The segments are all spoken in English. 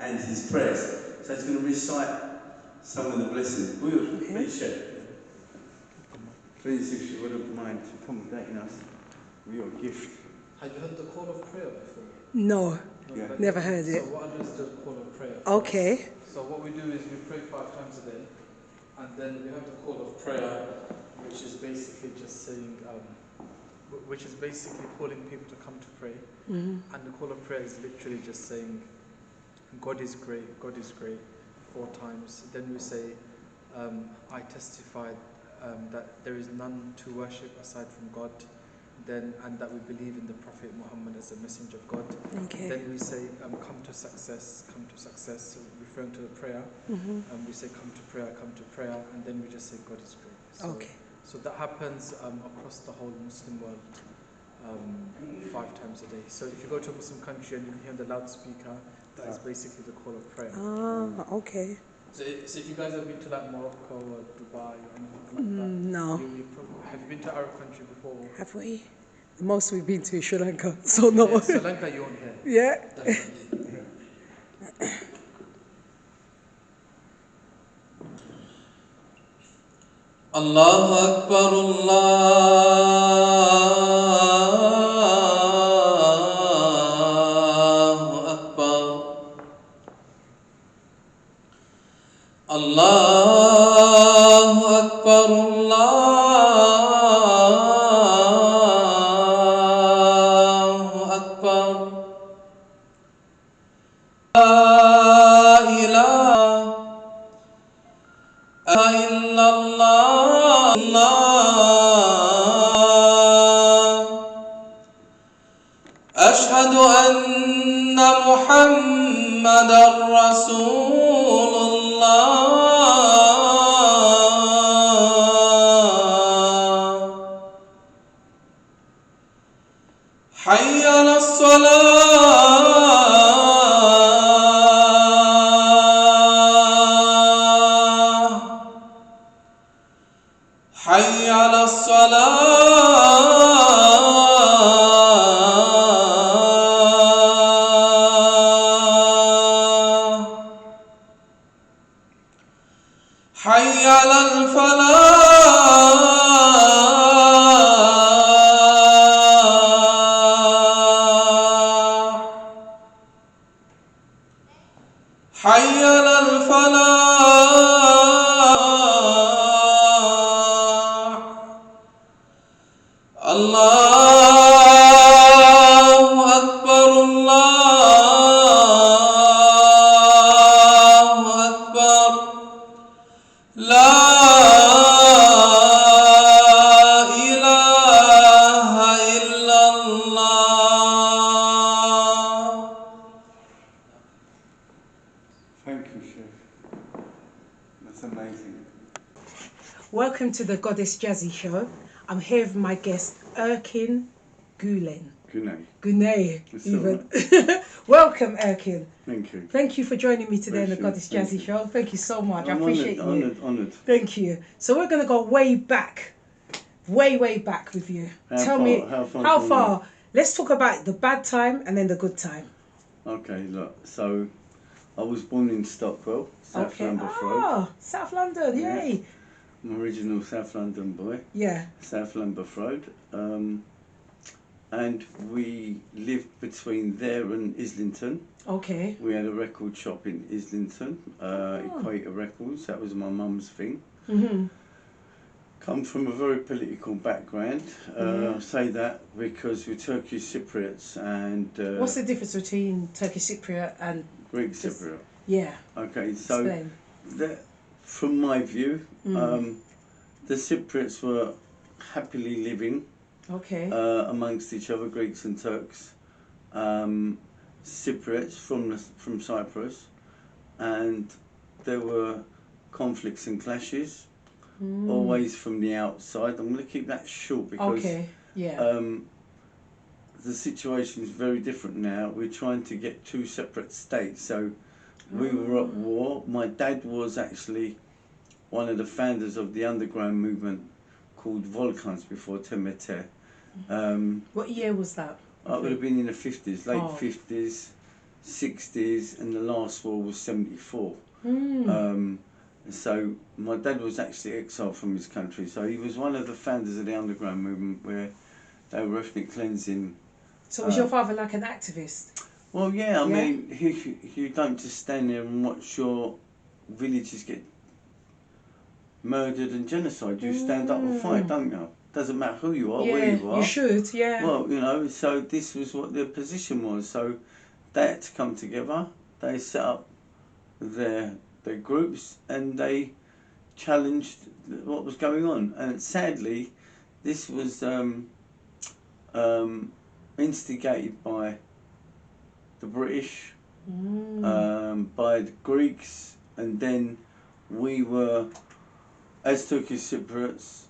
and his prayers. So he's going to recite some of the blessings. Please share. Please, if you wouldn't mind, accommodating us with your gift. Have you heard the call of prayer before? No, never heard it. So what I do is the call of prayer. Okay. So what we do is we pray 5 times a day, and then we have the call of prayer, which is basically just saying, which is basically calling people to come to pray. And the call of prayer is literally just saying, God is great, God is great, 4 times. Then we say, I testify that there is none to worship aside from God, and that we believe in the Prophet Muhammad as a messenger of God. Okay. Then we say, come to success, so referring to the prayer. We say, come to prayer, and then we just say, God is great. So, Okay. So that happens across the whole Muslim world 5 times a day. So if you go to a Muslim country and you can hear the loudspeaker, that is basically the call of prayer. Ah, okay. So if you guys have been to like Morocco or Dubai or anything like that, No. have you been to Arab country before? Have we? The most we've been to is Sri Lanka, so no. Yeah, Sri Lanka you won't hear. Yeah. Definitely. Allahu Akbar, Allahu Akbar. Allahu Akbar, Allahu Akbar. La ilaha illallah. Ashhadu anna Muhammadan Rasulullah. Hayya ala salah. Hayya ala salah. Hayya ala falah. Hayya ala falah. Allahu Akbar, Allahu Akbar. La ilaha illallah. Thank you, Chef. That's amazing. Welcome to the Godess Jazzy show. I'm here with my guest, Erkin Guney. Guney, even. Welcome, Erkin. Thank you. Thank you for joining me today in the Thank you. Godess Jazzy show. Thank you so much. I'm I appreciate you. Honoured. Thank you. So we're going to go way back with you. Tell me, how far? Let's talk about the bad time and then the good time. Okay, look. So, I was born in Stockwell, South Lambeth Road. South London, yay. I'm original South London boy. Yeah. South Lambeth Road. And we lived between there and Islington. Okay. We had a record shop in Islington, Equator Records. That was my mum's thing. Come from a very political background. I say that because we're Turkish Cypriots and... what's the difference between Turkish Cypriot and... Greek Cypriot? Yeah. Okay, so from my view, the Cypriots were happily living amongst each other, Greeks and Turks. Cypriots from Cyprus, and there were conflicts and clashes, always from the outside. I'm going to keep that short because the situation is very different now. We're trying to get 2 separate states, so we were at war. My dad was actually one of the founders of the underground movement called Volcans before TMT. What year was that? It would have been in the 50s, late 50s, 60s, and the last war was 74. So my dad was actually exiled from his country, so he was one of the founders of the underground movement where they were ethnic cleansing. So was your father like an activist? Well, yeah, I mean, you don't just stand there and watch your villages get murdered and genocide. You stand up and fight, don't you? Doesn't matter who you are, where you are. You should, yeah. Well, you know, so this was what their position was. So they had to come together. They set up their groups and they challenged what was going on. And sadly, this was instigated by the British, by the Greeks, and then we were, as Turkish Cypriots,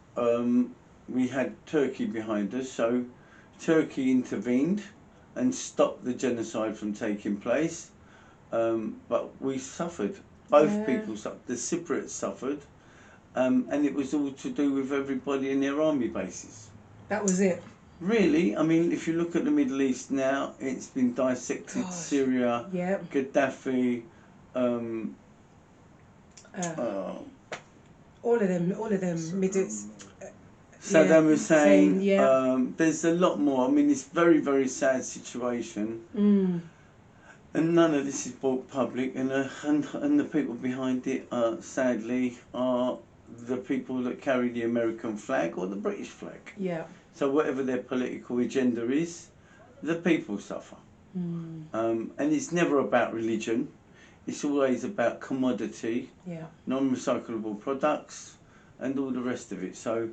we had Turkey behind us, so Turkey intervened and stopped the genocide from taking place, but we suffered. Both people suffered. The Cypriots suffered, and it was all to do with everybody in their army bases. That was it. Really, I mean, if you look at the Middle East now, it's been dissected. Gosh. Syria, Gaddafi, all of them, Middle Saddam Hussein. There's a lot more. I mean, it's very, very sad situation, and none of this is brought public. And the people behind it, sadly, are the people that carry the American flag or the British flag. Yeah. So whatever their political agenda is, the people suffer. And it's never about religion. It's always about commodity, non-recyclable products, and all the rest of it. So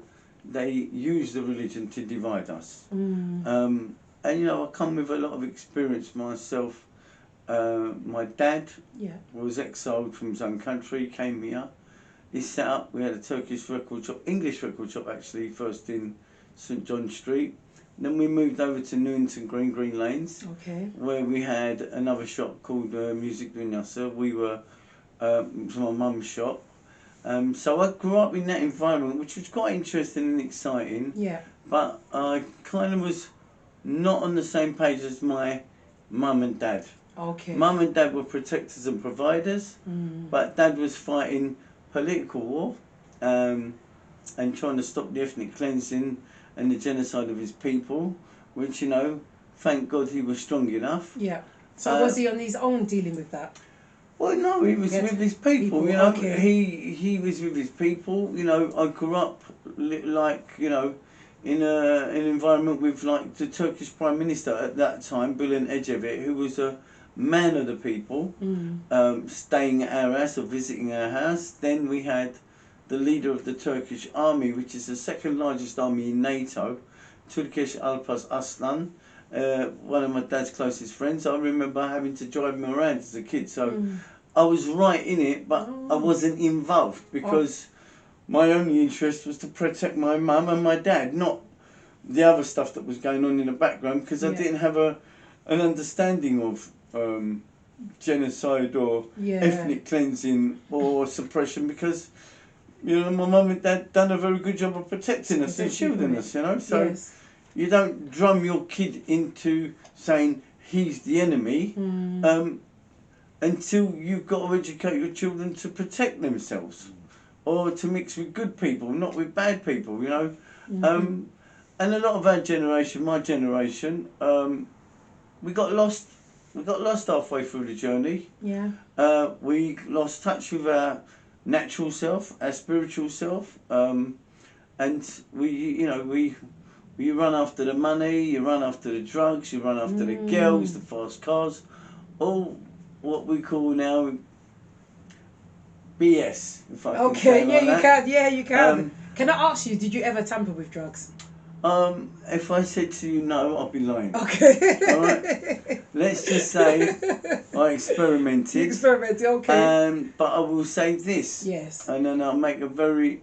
they use the religion to divide us. And you know, I come with a lot of experience myself. My dad was exiled from his own country, came here. He set up, we had a Turkish record shop, English record shop actually, first in St John Street. Then we moved over to Newington Green Lanes, where we had another shop called Music Dünyası. We were, it was my mum's shop. So I grew up in that environment, which was quite interesting and exciting. Yeah. But I kind of was not on the same page as my mum and dad. Okay. Mum and dad were protectors and providers, but dad was fighting political war and trying to stop the ethnic cleansing and the genocide of his people, which, you know, thank God he was strong enough. Yeah. So was he on his own dealing with that? Well, no, he was with his people, you know. Okay. He was with his people, you know. I grew up like, you know, in an environment with like the Turkish Prime Minister at that time, Bülent Ecevit, who was a man of the people, staying at our house or visiting our house. Then we had the leader of the Turkish army, which is the second largest army in NATO, Turkish Alpas Aslan, one of my dad's closest friends. I remember having to drive him around as a kid, so I was right in it, but I wasn't involved because my only interest was to protect my mum and my dad, not the other stuff that was going on in the background, because I didn't have an understanding of genocide or ethnic cleansing or suppression, because, you know, my mum and dad done a very good job of protecting us and shielding us, you know. So you don't drum your kid into saying he's the enemy until you've got to educate your children to protect themselves or to mix with good people, not with bad people, you know. And a lot of our generation, my generation, we got lost. We got lost halfway through the journey. Yeah. We lost touch with our natural self, our spiritual self, and we, you know, we run after the money, you run after the drugs, you run after the girls, the fast cars, all what we call now BS. If I can say like that. You can. Can I ask you, did you ever tamper with drugs? If I said to you no, I'll be lying. Okay. All right. Let's just say I experimented. You experimented, okay. But I will say this. Yes. And then I'll make a very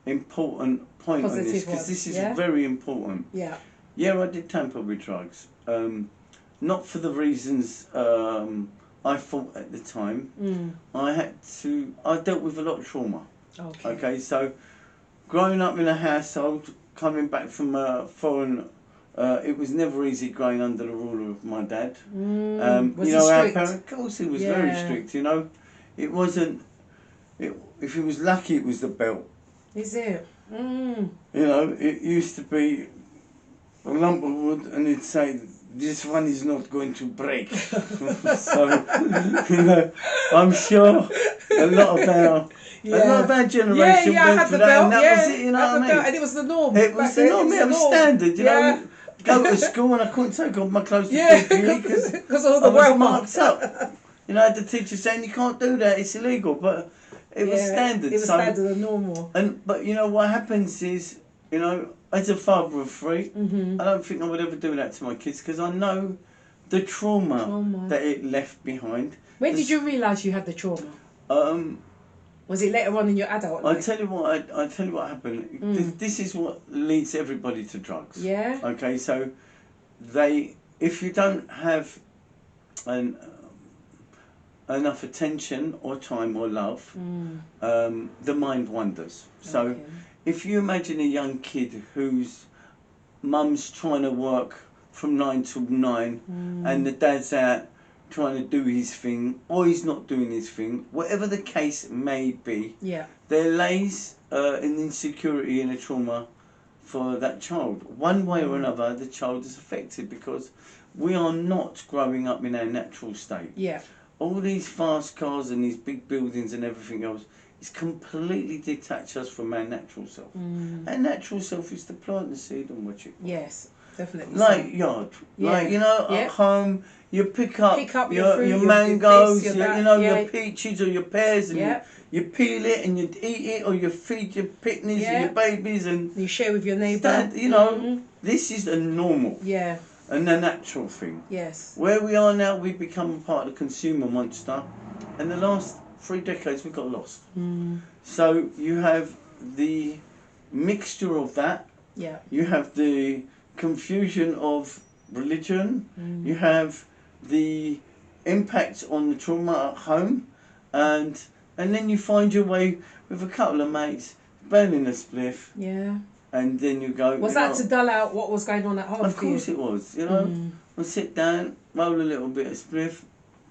important point on this, because this is very important. Yeah. Yeah, I did tamper with drugs. Not for the reasons I thought at the time. I dealt with a lot of trauma. Okay. So growing up in a household, coming back from a foreign It was never easy growing under the rule of my dad. Was you he know, our strict? parent, of course, he was very strict. You know, it wasn't. If he was lucky, it was the belt. Is it? You know, it used to be a lump of wood, and he'd say, "This one is not going to break." So, you know, I'm sure a lot of our generation went through that, and that was it. You know what I mean? And it was the norm. It was the norm. It was standard. You know, go to school and I couldn't take off my clothes to PPE because all the I was work marked up. You know, the teacher saying you can't do that; it's illegal. But it was standard. It was standard and normal. But you know what happens is, you know, as a father of three, I don't think I would ever do that to my kids because I know the trauma that it left behind. When did you realise you had the trauma? Was it later on in your adult life? I tell you what happened. This is what leads everybody to drugs. Yeah. Okay, so if you don't have enough attention or time or love, the mind wanders. So if you imagine a young kid whose mum's trying to work from 9 till 9 and the dad's out trying to do his thing, or he's not doing his thing, whatever the case may be, there lays an insecurity and a trauma for that child. One way or another, the child is affected because we are not growing up in our natural state. All these fast cars and these big buildings and everything else is completely detach us from our natural self. Our natural self is to plant the seed and watch it grow. Yes, definitely. Like yard. Like, you know, at home, you pick up your fruit, your mangoes, your your peaches or your pears, and you peel it and you eat it, or you feed your picnics and your babies, and you share with your neighbour. You know, this is the normal. And the natural thing. Where we are now, we've become a part of the consumer monster, and the last 3 decades we got lost. So you have the mixture of that. You have the confusion of religion. You have the impact on the trauma at home, and then you find your way with a couple of mates burning a spliff. And then you go. Was that to dull out what was going on at home? Of course it was. You know, we'll sit down, roll a little bit of spliff.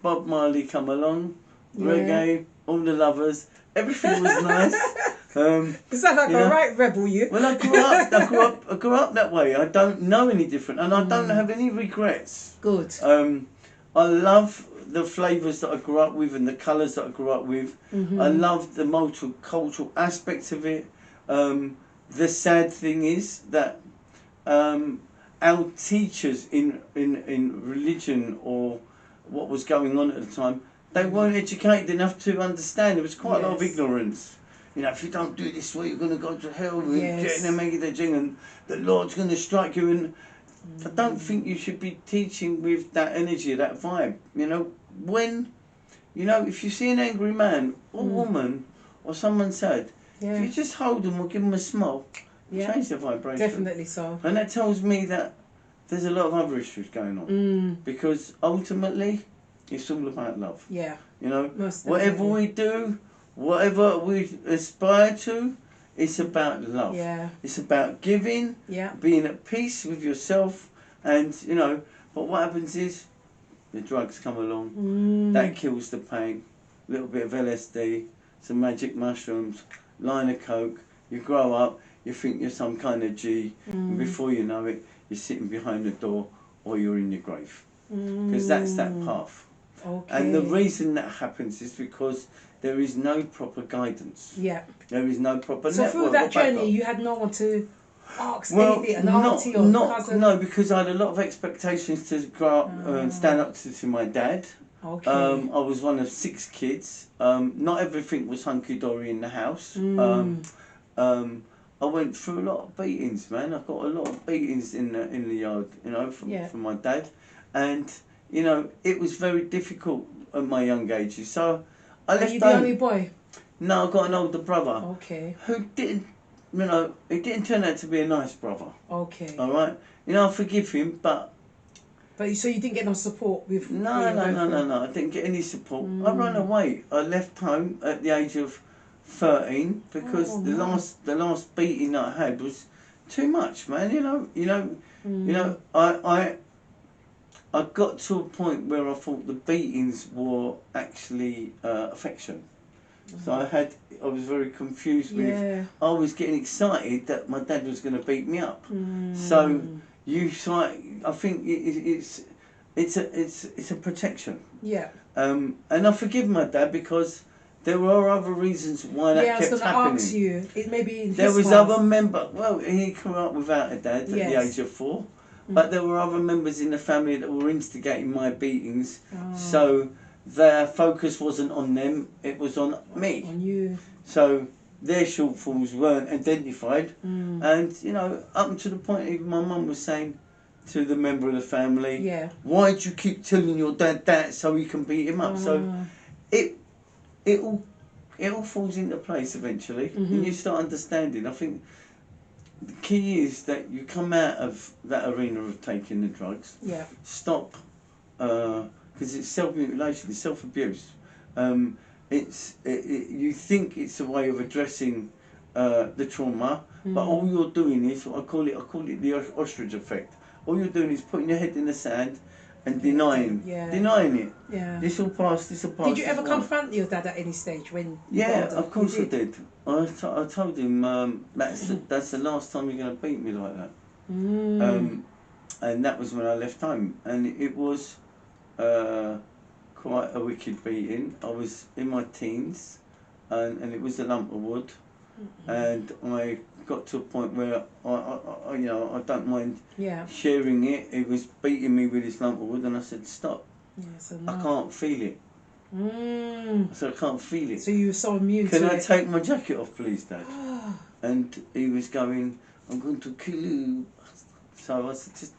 Bob Marley come along, reggae, all the lovers. Everything was nice. You sound like a right rebel, you. Well, I grew up that way. I don't know any different, and I don't have any regrets. Good. I love the flavours that I grew up with and the colours that I grew up with. I love the multicultural aspects of it. The sad thing is that our teachers in religion or what was going on at the time, they weren't educated enough to understand. There was quite a lot of ignorance. You know, if you don't do it this way, you're going to go to hell and the Lord's going to strike you. And I don't think you should be teaching with that energy, that vibe. You know, if you see an angry man or woman or someone sad, if you just hold them or give them a smile, change their vibration. Definitely so. And that tells me that there's a lot of other issues going on. Because ultimately, it's all about love. You know, whatever we do, whatever we aspire to, it's about love. It's about giving, being at peace with yourself, and you know. But what happens is, the drugs come along. That kills the pain. A little bit of LSD, some magic mushrooms, line of coke. You grow up. You think you're some kind of G, and before you know it, you're sitting behind the door or you're in your grave. Because that's that path. And the reason that happens is because there is no proper guidance. There is no proper network. So through that journey, you had no one to ask anything, an auntie or cousin? No, because I had a lot of expectations to grow up and stand up to my dad. I was one of 6 kids. Not everything was hunky-dory in the house. I went through a lot of beatings, man. I got a lot of beatings in the yard, you know, from my dad, and you know it was very difficult at my young age. So I left. Are you the only boy? No, I got an older brother. Who didn't, you know, he didn't turn out to be a nice brother. All right, you know, I forgive him, but. But so you didn't get no support with? No. I didn't get any support. I ran away. I left home at the age of 13 because the last beating that I had was too much, man. I got to a point where I thought the beatings were actually affection. So I was very confused with. I was getting excited that my dad was going to beat me up. So I think it's a protection. Yeah. And I forgive my dad because there were other reasons why that kept happening. Yeah, I was going to ask you. It maybe in there was house. Other member. Well, he grew up without a dad at the age of 4, but there were other members in the family that were instigating my beatings. So their focus wasn't on them; it was on me. On you. So their shortfalls weren't identified, and up until the point even my mum was saying to the member of the family, "Why do you keep telling your dad that so he can beat him up?" So it all falls into place eventually, and you start understanding. I think the key is that you come out of that arena of taking the drugs. Yeah. Stop, because it's self-mutilation, it's self-abuse. You think it's a way of addressing the trauma, but all you're doing is I call it the ostrich effect. All you're doing is putting your head in the sand and denying it. Yeah. This will pass. Did you ever confront your dad at any stage when? Yeah, of course I did. I told him that's the last time you're going to beat me like that. And that was when I left home, and it was quite a wicked beating. I was in my teens, and it was a lump of wood, and I got to a point where I don't mind sharing it. He was beating me with his lump of wood, and I said, "Stop! I can't feel it." I said, "I can't feel it." So you were so immune to it. Can I take my jacket off, please, Dad? And he was going, "I'm going to kill you." So I said, "Just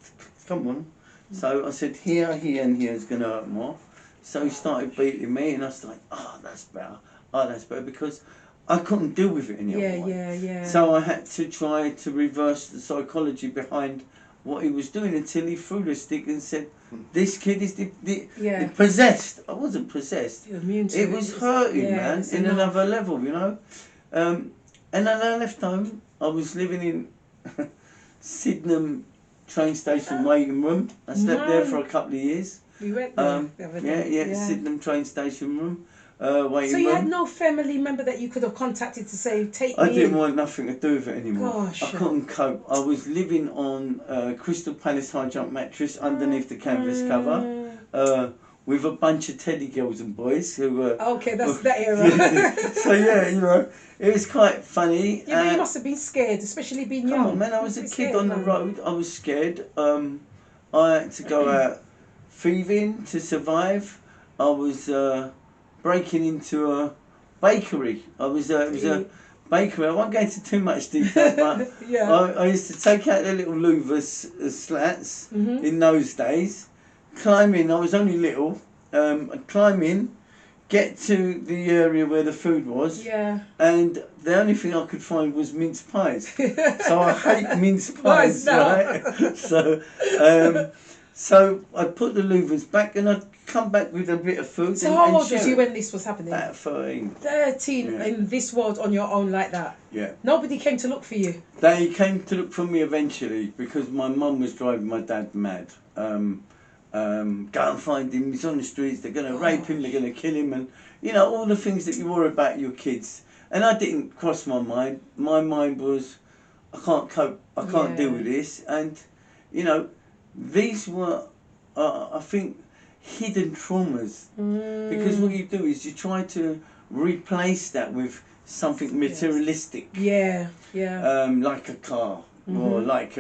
come on." So I said, here, and here is going to hurt more. So he started beating me, and I was like, that's better, because I couldn't deal with it any other way. Yeah. So I had to try to reverse the psychology behind what he was doing until he threw the stick and said, "This kid is possessed." I wasn't possessed. You're immune to it was hurting, man, in another level, And then I left home. I was living in Sydenham train station waiting room. I slept there for a couple of years. You went there? Sydenham train station room. Waiting so you room. had no family member that you could have contacted to say, "Take me I didn't want nothing to do with it anymore. Gosh. I couldn't cope. I was living on Crystal Palace high jump mattress underneath the canvas cover with a bunch of teddy girls and boys who were... Okay, that's that era. So it was quite funny. Yeah, but you must have been scared, especially being young. Come on, man, I was a kid on the road. I was scared. I had to go out thieving to survive. I was... breaking into a bakery. It was a bakery. I won't go into too much detail, but I used to take out the little louver slats in those days, climb in. I was only little. I'd climb in, get to the area where the food was, and the only thing I could find was mince pies. So I hate mince pies, right? So I'd put the louvers back and I'd come back with a bit of food. So how old was you when this was happening? About 13. 13 in this world on your own like that? Yeah. Nobody came to look for you? They came to look for me eventually because my mum was driving my dad mad. Go and find him, he's on the streets, they're going to rape him, they're going to kill him, and all the things that you worry about your kids. And I didn't cross my mind. My mind was, I can't cope, I can't deal with this. And, these were, I think, hidden traumas. Because what you do is you try to replace that with something materialistic. Like a car, or like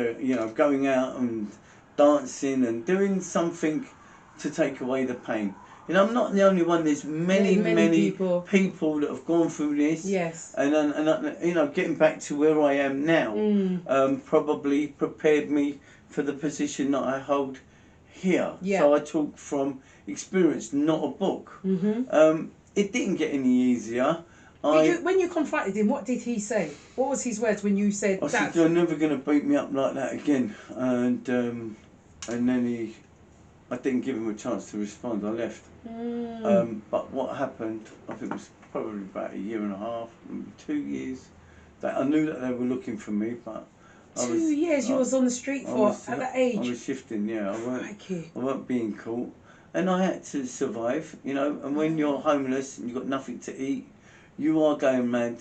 going out and dancing and doing something to take away the pain. I'm not the only one. There's many people that have gone through this. Yes. And getting back to where I am now, probably prepared me for the position that I hold here. So I talk from experience, not a book. It didn't get any easier. When you confronted him, what did he say? What was his words when you said, I said, "You're never going to beat me up like that again." And then I didn't give him a chance to respond. I left. But what happened, I think it was probably about a year and a half, maybe 2 years, that I knew that they were looking for me, but 2 years you was on the street for at that age? I was shifting, yeah. I weren't being caught. And I had to survive, you know. And when you're homeless and you've got nothing to eat, you are going mad.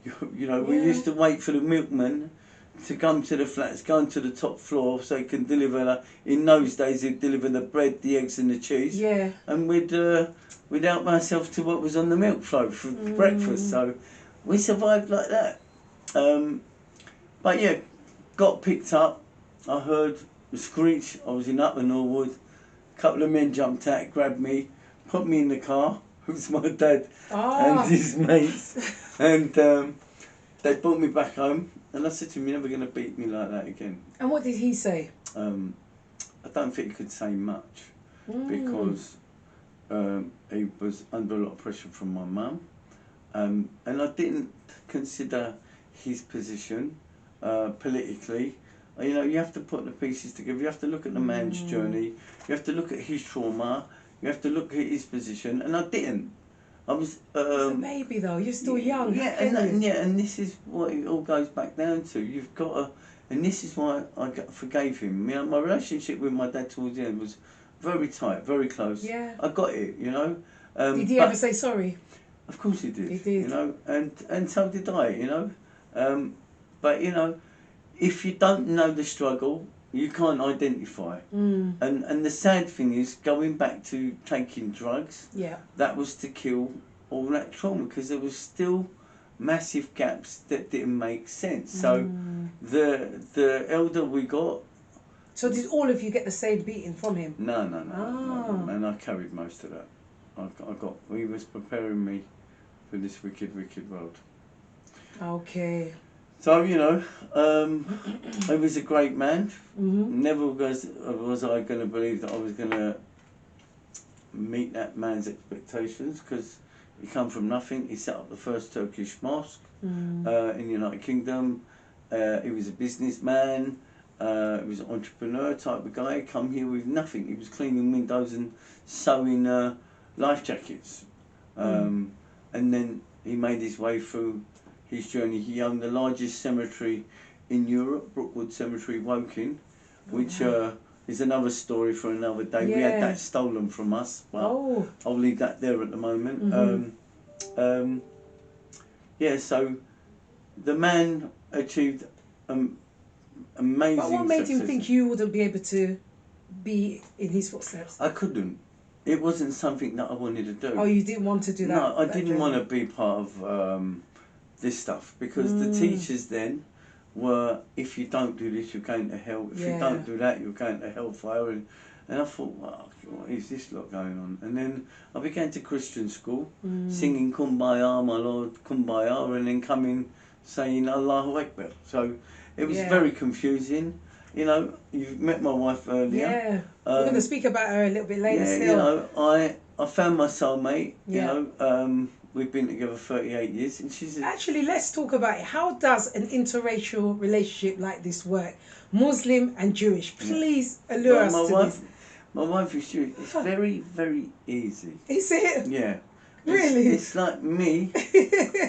You know, we used to wait for the milkman to come to the flats, go to the top floor so he can deliver. In those days, he'd deliver the bread, the eggs, and the cheese. Yeah. And we'd help ourselves to what was on the milk float for breakfast. So we survived like that. But yeah, got picked up. I heard the screech. I was in Upper Norwood. A couple of men jumped out, grabbed me, put me in the car. It was my dad and his mates. And they brought me back home. And I said to him, "You're never going to beat me like that again." And what did he say? I don't think he could say much because he was under a lot of pressure from my mum. And I didn't consider his position politically. You know, you have to put the pieces together. You have to look at the man's journey. You have to look at his trauma. You have to look at his position. And I didn't. I was a baby though. You're still young. Yeah, and this is what it all goes back down to. You've got to, and this is why I forgave him. You know, my relationship with my dad towards the end was very tight, very close. Yeah. I got it. You know. Did he ever say sorry? Of course he did. He did. You know, and so did I. You know, but you know, if you don't know the struggle, you can't identify. And the sad thing is, going back to taking drugs, that was to kill all that trauma, because there was still massive gaps that didn't make sense. So the elder we got. So did all of you get the same beating from him? No. And I carried most of that. He was preparing me for this wicked, wicked world. Okay. So, you know, he was a great man. Never was I going to believe that I was going to meet that man's expectations, because he come from nothing. He set up the first Turkish mosque in the United Kingdom. He was a businessman. He was an entrepreneur type of guy. He come here with nothing. He was cleaning windows and sewing life jackets. And then he made his way through his journey. He owned the largest cemetery in Europe, Brookwood Cemetery, Woking, which is another story for another day. We had that stolen from us, but I'll leave that there at the moment. So the man achieved amazing But what made success. him think you wouldn't be able to be in his footsteps? I couldn't. It wasn't something that I wanted to do. Oh, you didn't want to do that? No, I didn't want to be part of this stuff, because the teachers then were, if you don't do this, you're going to hell. If you don't do that, you're going to hellfire. And I thought, well, what is this lot going on? And then I began to Christian school, singing Kumbaya, my Lord, Kumbaya, and then coming saying Allahu Akbar. So it was very confusing. You know, you've met my wife earlier. Yeah, we're going to speak about her a little bit later still. You know, I found my soulmate, you know. We've been together 38 years, and she's... Actually, let's talk about it. How does an interracial relationship like this work? Muslim and Jewish. Please allure us to this. My wife is Jewish. It's very, very easy. Is it? Yeah. Really? It's like me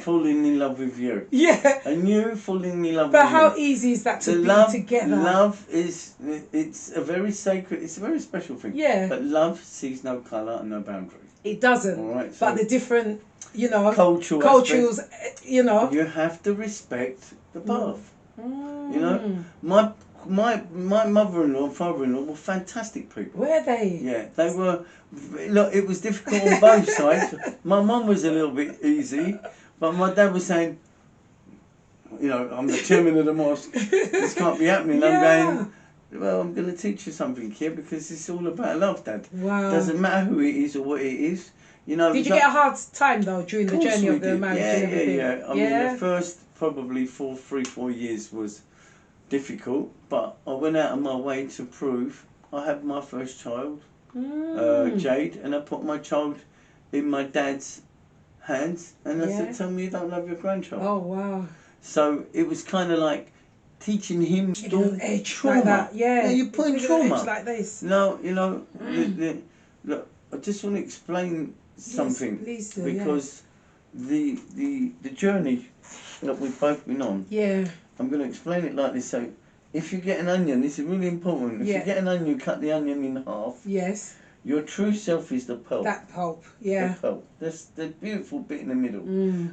falling in love with you. Yeah. And you falling in love with me. But how easy is that to be together? Love is... It's a very sacred... It's a very special thing. Yeah. But love sees no colour and no boundary. It doesn't. All right, so but the different... You know, cultures, you know. You have to respect the path. You know, my mother-in-law and father-in-law were fantastic people. Were they? Yeah, they were. Look, it was difficult on both sides. My mum was a little bit easy, but my dad was saying, you know, I'm the chairman of the mosque. This can't be happening. I'm going, well, I'm going to teach you something here, because it's all about love, Dad. Wow. Doesn't matter who it is or what it is. You know, did you get a hard time though during the journey of the marriage? Yeah. I mean, the first probably 4 years was difficult, but I went out of my way to prove I had my first child, Jade, and I put my child in my dad's hands, and I said, "Tell me you don't love your grandchild." Oh wow! So it was kind of like teaching him trauma. Like that. Yeah, you're putting trauma like this. No, you know, look, I just want to explain something, please do, because the journey that we've both been on, I'm going to explain it like this. So if you get an onion, this is really important. If you get an onion, cut the onion in half. Yes. Your true self is the pulp. That pulp, yeah. The pulp. That's the beautiful bit in the middle.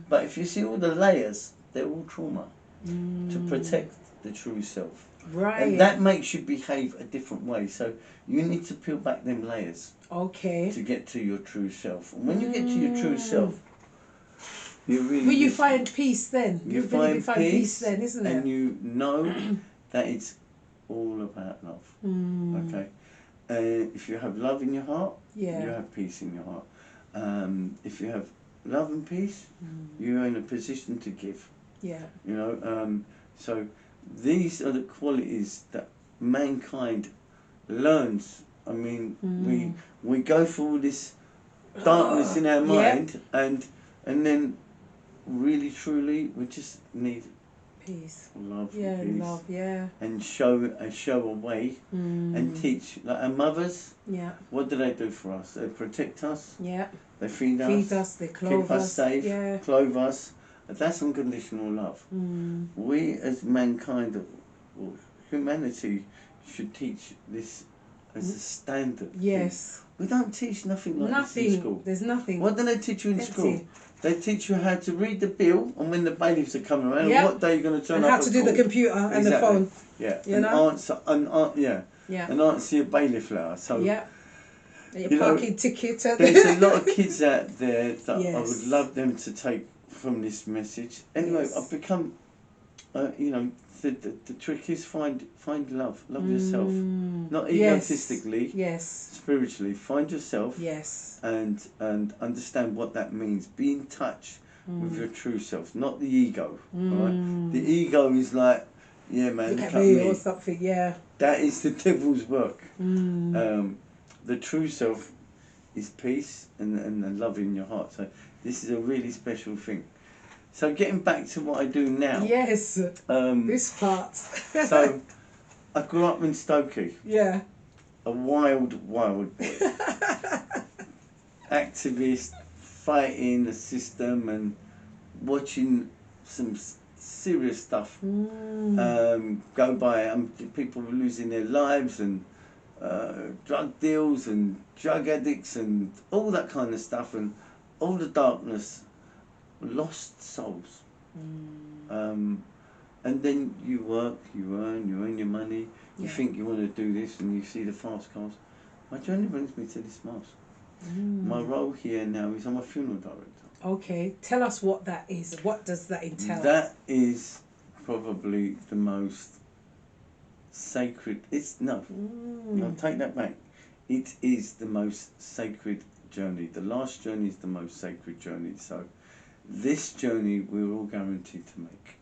But if you see all the layers, they're all trauma to protect the true self. Right. And that makes you behave a different way. So you need to peel back them layers. Okay. To get to your true self. And when you get to your true self, you really... Will you find peace then? You find peace then, isn't it? And you know that it's all about love. Okay? If you have love in your heart, you have peace in your heart. If you have love and peace, you're in a position to give. Yeah. You know, so these are the qualities that mankind learns. I mean, we go through all this darkness in our mind, and then really truly we just need peace, love, peace, and show a way, and teach. Like our mothers, what do they do for us? They protect us, they feed us, they clothe keep us safe, clothe us. That's unconditional love. We as mankind, or humanity, should teach this as a standard. Yes. We don't teach nothing like this in school. There's nothing. What do they teach you in school? They teach you how to read the bill and when the bailiffs are coming around and what day you're going to turn up. And how to do the computer and the phone. Yeah. You and know? And answer your bailiff letter. So your parking ticket. There's a lot of kids out there that I would love them to take from this message. Anyway, I've become, the trick is find love yourself, not egotistically, spiritually. Find yourself, and understand what that means. Be in touch with your true self, not the ego. Right? The ego is like, yeah, man, look at me or something. That is the devil's work. The true self is peace and love in your heart. So this is a really special thing. So getting back to what I do now. Yes, this part. So I grew up in Stokey. Yeah. A wild boy. Activist, fighting the system and watching some serious stuff go by. People were losing their lives and drug deals and drug addicts and all that kind of stuff and all the darkness. Lost souls. And then you work, you earn your money, you think you want to do this and you see the fast cars. My journey brings me to this mosque. My role here now is I'm a funeral director. Okay, tell us what that is. What does that entail? That is probably the most sacred, I'll take that back. It is the most sacred journey. The last journey is the most sacred journey. So this journey we're all guaranteed to make.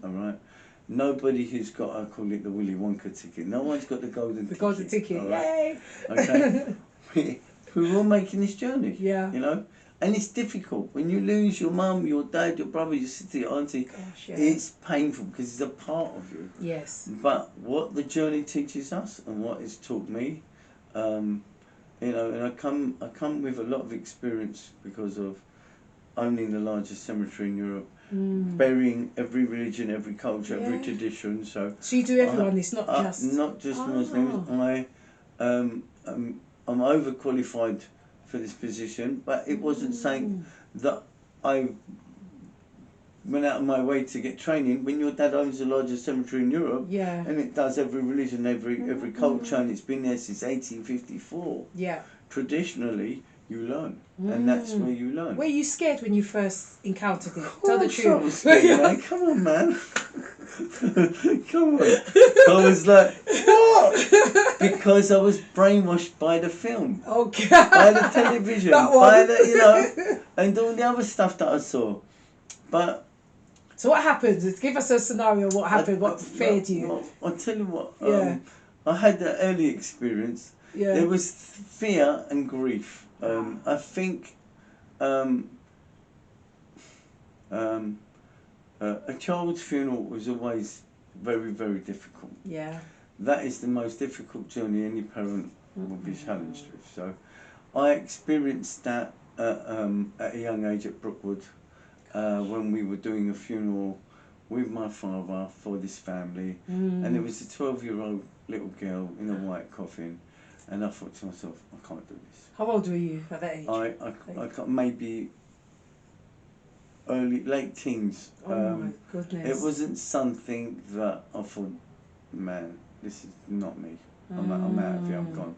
All right. Nobody who's got, I call it the Willy Wonka ticket. No one's got the golden ticket. Golden ticket. Right? Yay! Okay. We're all making this journey. Yeah. You know, and it's difficult when you lose your mum, your dad, your brother, your sister, your auntie. Gosh, it's painful because it's a part of you. Yes. But what the journey teaches us and what it's taught me, and I come with a lot of experience because of owning the largest cemetery in Europe, burying every religion, every culture, every tradition. So you do everyone. It's not just Muslims. I'm overqualified for this position, but it wasn't saying that I went out of my way to get training. When your dad owns the largest cemetery in Europe, and it does every religion, every culture, and it's been there since 1854. Yeah. Traditionally, you learn, and that's where you learn. Were you scared when you first encountered it? Tell the truth. I was scared, man. Come on, man. Come on. I was like, what? Because I was brainwashed by the film. Okay. By the television. By the, and all the other stuff that I saw. But. So what happened? Give us a scenario. What happened? What feared you? Well, I'll tell you what. I had the early experience. Yeah. There was fear and grief. I think a child's funeral was always very, very difficult. Yeah. That is the most difficult journey any parent will be challenged with. So I experienced that at a young age at Brookwood when we were doing a funeral with my father for this family, and it was a 12-year-old little girl in a white coffin, and I thought to myself, I can't do this. How old were you at that age? I got maybe late teens. Oh my goodness. It wasn't something that I thought, man, this is not me. I'm out of here, I'm gone.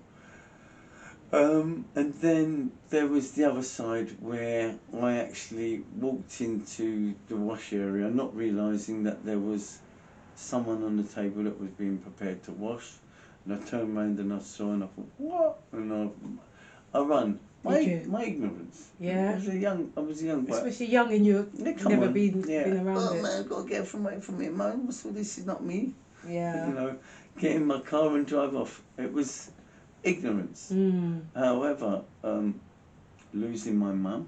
And then there was the other side where I actually walked into the wash area, not realising that there was someone on the table that was being prepared to wash. And I turned around and I saw, and I thought, what? And I run. My ignorance. Yeah. I was a young boy. Especially young, and you've never been around it. Oh man, I've got to get away from it, man. So this is not me. Yeah. You know, get in my car and drive off. It was ignorance. However, losing my mum,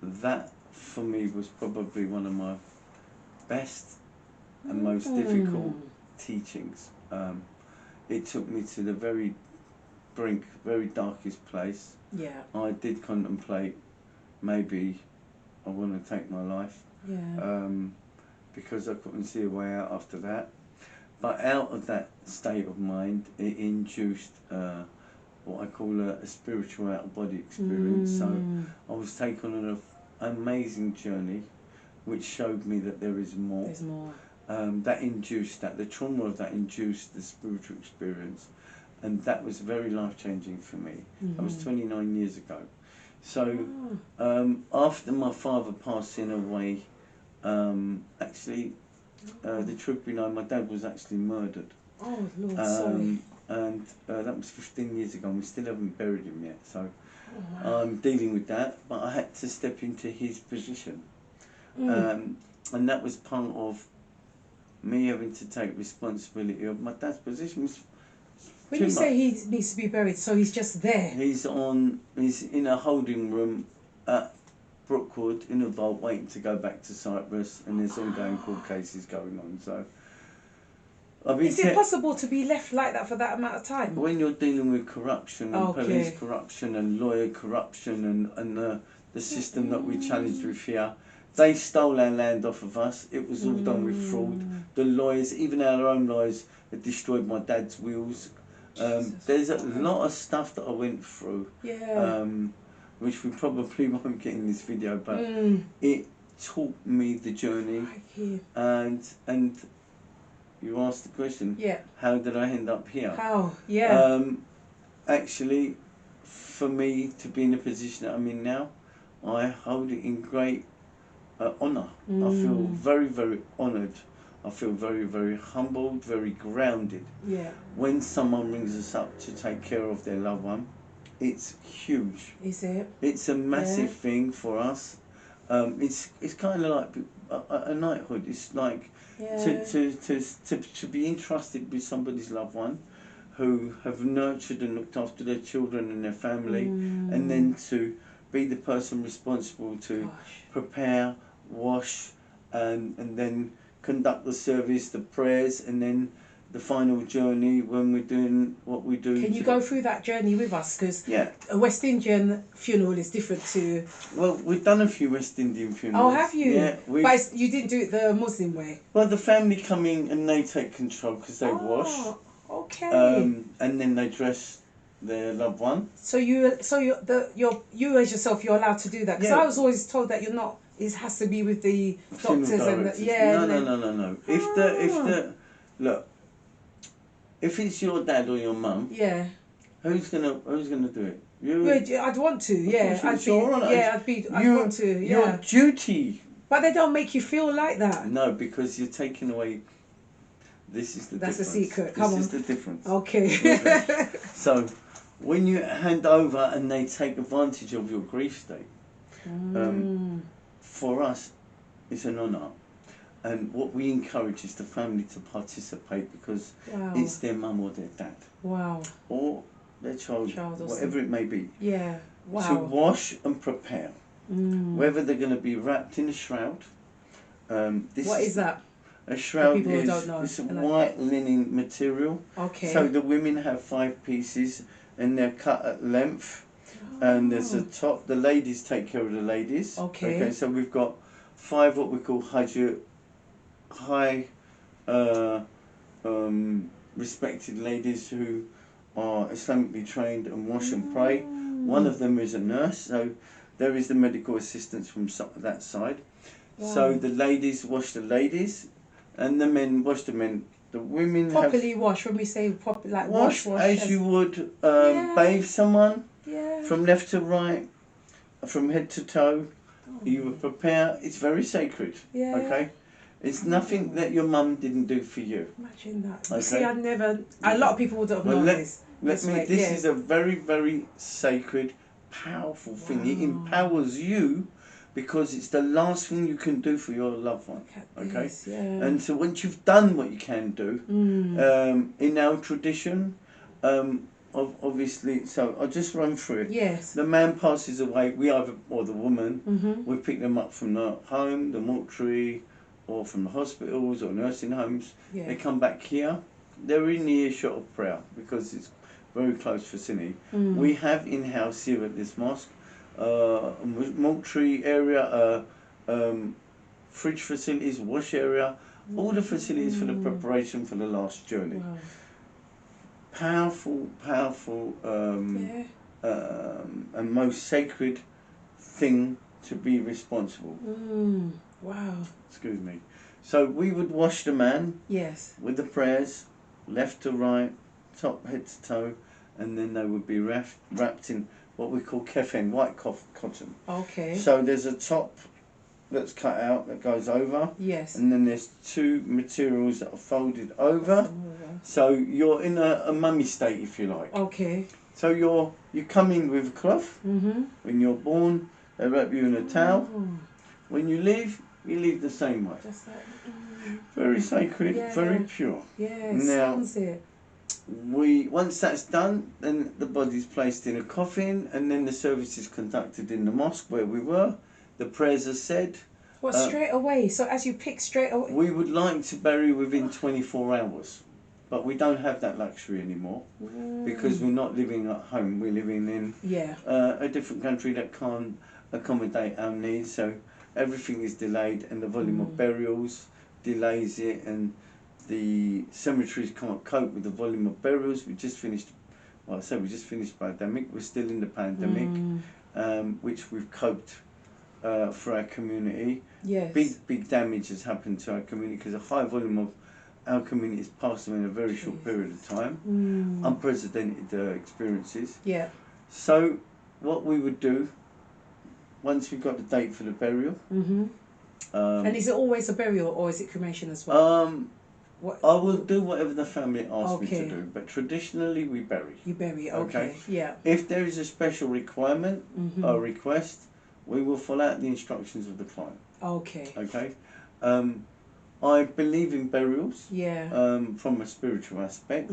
that for me was probably one of my best and most difficult teachings. It took me to the very brink, very darkest place. Yeah. I did contemplate maybe I want to take my life. Yeah. Because I couldn't see a way out after that. But out of that state of mind, it induced what I call a spiritual out-of-body experience. So I was taken on an amazing journey, which showed me that there is more. There's more. The trauma of that induced the spiritual experience. And that was very life-changing for me. That was 29 years ago. So after my father passing away, actually, the truth be known, my dad was actually murdered. Oh, Lord, sorry. And that was 15 years ago, and we still haven't buried him yet. So I'm dealing with that, but I had to step into his position. And that was part of me having to take responsibility of my dad's position. When you say he needs to be buried, so he's just there? He's in a holding room at Brookwood in a vault, waiting to go back to Cyprus, and there's ongoing court cases going on. So, is it possible to be left like that for that amount of time? When you're dealing with corruption and police corruption and lawyer corruption and the system that we challenged with here, they stole our land off of us. It was all done with fraud. The lawyers, even our own lawyers, had destroyed my dad's wills. There's a lot of stuff that I went through, which we probably won't get in this video, but it taught me the journey. And you asked the question, how did I end up here? How? Actually, for me to be in the position that I'm in now, I hold it in great honour. I feel very, very honoured. I feel very, very humbled, very grounded. When someone rings us up to take care of their loved one, it's huge. Is it? It's a massive thing for us. It's kind of like a knighthood. It's like to be entrusted with somebody's loved one, who have nurtured and looked after their children and their family, and then to be the person responsible to prepare, wash, and then conduct the service, the prayers, and then the final journey when we're doing what we do. Can you go through that journey with us? Because a West Indian funeral is different to... Well, we've done a few West Indian funerals. Oh, have you? Yeah. But you didn't do it the Muslim way? Well, the family come in and they take control because they wash. Okay. And then they dress their loved one. So you as yourself, you're allowed to do that? Because I was always told that you're not. It has to be with the doctors and No. If it's your dad or your mum, who's gonna do it? You. I'd want to. I'd want to. Your duty. But they don't make you feel like that. No, because you're taking away. This is the difference. That's the secret. Come on. This is the difference. Okay. So, when you hand over and they take advantage of your grief state, for us, it's an honour. And what we encourage is the family to participate because it's their mum or their dad. Wow. Or their child whatever it may be. Yeah. Wow. To wash and prepare. Whether they're going to be wrapped in a shroud. What is that? A shroud is a white linen material. Okay. So the women have 5 pieces and they're cut at length. And there's a top. The ladies take care of the ladies. Okay. So we've got 5 what we call high respected ladies who are Islamically trained and wash and pray. One of them is a nurse, so there is the medical assistance from that side. Wow. So the ladies wash the ladies, and the men wash the men. The women properly wash. When we say properly, like wash as you would bathe someone, from left to right, from head to toe. You would prepare. It's very sacred. Yeah. Okay. It's nothing that your mum didn't do for you. Imagine that. Okay. You see, a lot of people would have known this. This is a very, very sacred, powerful thing. It empowers you because it's the last thing you can do for your loved one. Okay? This, yeah. And so once you've done what you can do, in our tradition, obviously, so I'll just run through it. Yes. The man passes away, or the woman, we pick them up from the home, the mortuary, or from the hospitals or nursing homes. Yeah. They come back here. They're in the earshot of prayer because it's very close vicinity. We have in-house here at this mosque a mortuary area, fridge facilities, wash area, all the facilities for the preparation for the last journey. Wow. Powerful, and most sacred thing to be responsible. Wow. Excuse me. So we would wash the man. Yes. With the prayers, left to right, top head to toe, and then they would be wrapped in what we call kefen, white cotton. Okay. So there's a top that's cut out that goes over. Yes. And then there's 2 materials that are folded over. So you're in a mummy state, if you like. Okay. So you come in with a cloth. When you're born, they wrap you in a towel. When you leave the same way. Just like, very sacred, very pure. Yeah, now, sounds it. Once that's done, then the body's placed in a coffin, and then the service is conducted in the mosque where we were. The prayers are said. What, straight away? So as you pick straight away? We would like to bury within 24 hours, but we don't have that luxury anymore because we're not living at home. We're living in a different country that can't accommodate our needs. So everything is delayed, and the volume of burials delays it, and the cemeteries can't cope with the volume of burials. We just finished pandemic. We're still in the pandemic, which we've coped for our community. Yes. Big damage has happened to our community because a high volume of our community has passed away in a very short period of time. Unprecedented experiences. Yeah. So what we would do, once we've got the date for the burial. And is it always a burial or is it cremation as well? I will do whatever the family asks me to do, but traditionally we bury. You bury, okay. Yeah. If there is a special requirement or request, we will follow out the instructions of the client. Okay. Okay. I believe in burials. Yeah. From a spiritual aspect,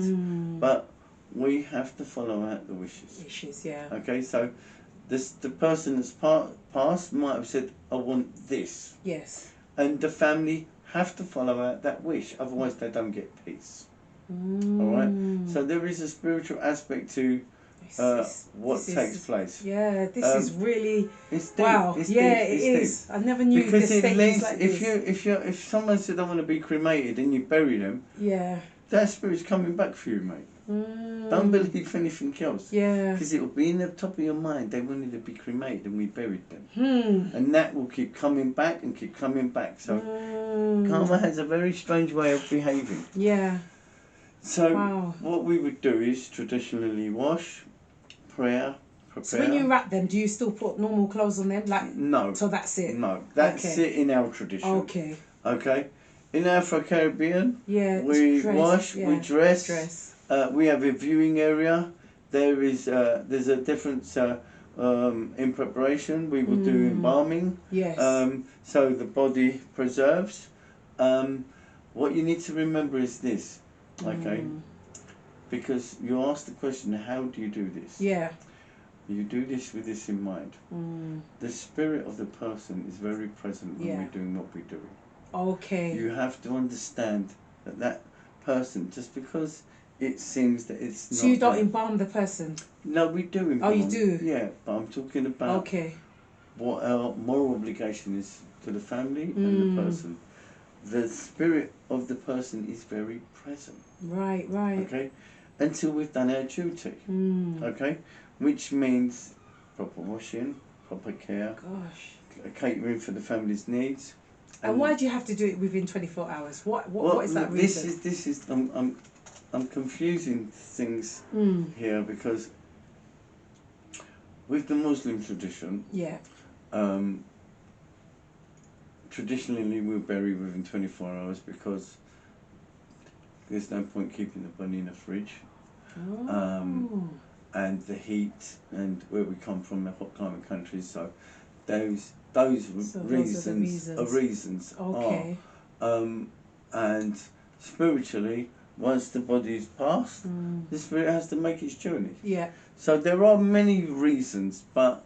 but we have to follow out the wishes. Wishes, yeah. Okay, so the person that's passed might have said, I want this. Yes. And the family have to follow out that wish, otherwise they don't get peace. Alright? So there is a spiritual aspect to what takes place. Yeah, this is really... It's deep. Wow, it's it deep. is. I never knew because the it leads, like this. if someone said I want to be cremated and you bury them, that spirit's coming back for you, mate. Don't believe anything else. Yeah. Because it will be in the top of your mind, they wanted to be cremated and we buried them. And that will keep coming back and keep coming back. So karma has a very strange way of behaving. Yeah. So what we would do is traditionally wash, prayer, prepare. So when you wrap them, do you still put normal clothes on them? Like no. So that's it? No. That's it in our tradition. Okay. Okay. In Afro-Caribbean, we wash, we dress. We have a viewing area. There's a difference in preparation. We will do embalming. Yes. So the body preserves. What you need to remember is this, okay? Because you asked the question, how do you do this? Yeah. You do this with this in mind. The spirit of the person is very present when we're doing what we're doing. Okay. You have to understand that person, just because it seems that it's not... So you don't embalm the person? No, we do embalm. Oh, you do? Yeah, but I'm talking about what our moral obligation is to the family and the person. The spirit of the person is very present. Right. Okay, until we've done our duty. Okay, which means proper washing, proper care, catering for the family's needs. And why do you have to do it within 24 hours? What is that reason? This is I'm confusing things here, because with the Muslim tradition, traditionally we'll bury within 24 hours because there's no point keeping the body in a fridge. And the heat, and where we come from, the hot climate countries, so those reasons are reasons. Okay. And spiritually, once the body is passed, the spirit has to make its journey. Yeah. So there are many reasons, but